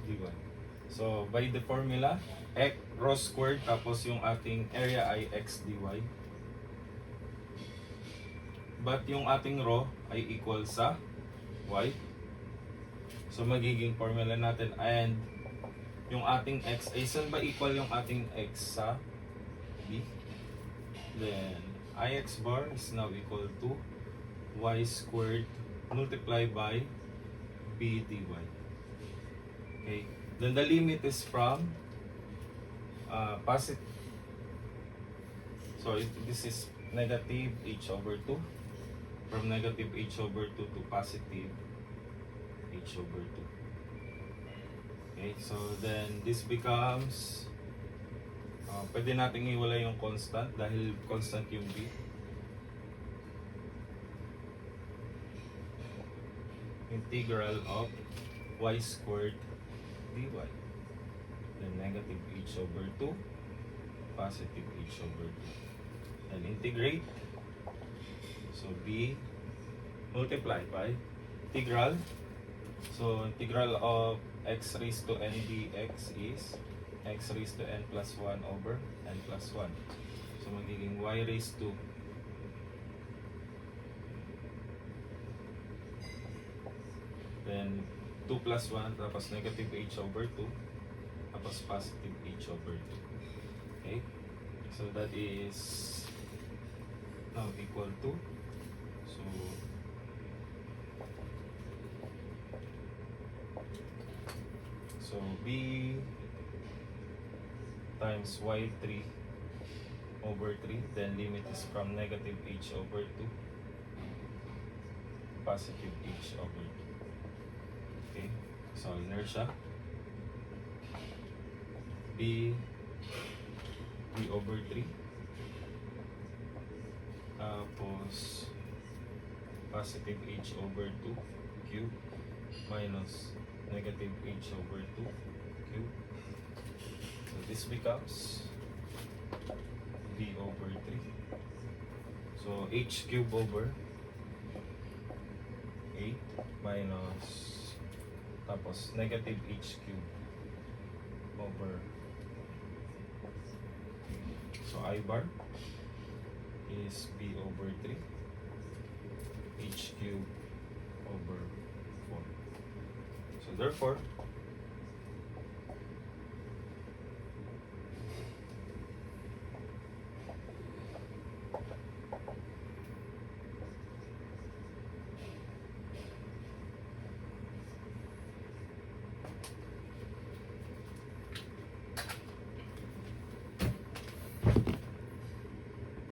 dy. So, by the formula, x rho squared, tapos yung ating area ay x dy. But yung ating rho ay equal sa y. So, magiging formula natin, and yung ating x ay saan ba equal yung ating x sa b? Then, ix bar is now equal to y squared multiplied by b dy. Okay. Then the limit is from positive. So this is negative h over 2. From negative h over 2 to positive h over 2. Okay. So then this becomes pwede nating iwala yung constant dahil constant yung b. Integral of y squared dy. Then negative h over 2, positive h over 2. And integrate. So b multiplied by integral. So integral of x raised to n dx is x raised to n plus 1 over n plus 1. So magiging y raised to then 2 plus 1 tapos negative h over 2 tapos positive h over 2. Okay? So that is now equal to, so b times y3 over 3, then limit is from negative h over 2 positive h over 2. Okay, so inertia b over 3 tapos positive h over 2 cube minus negative h over 2 cube. So this becomes b over 3. So h cube over 8 minus tapos negative h cube over, so I bar is b over 3 h cube over 4. So therefore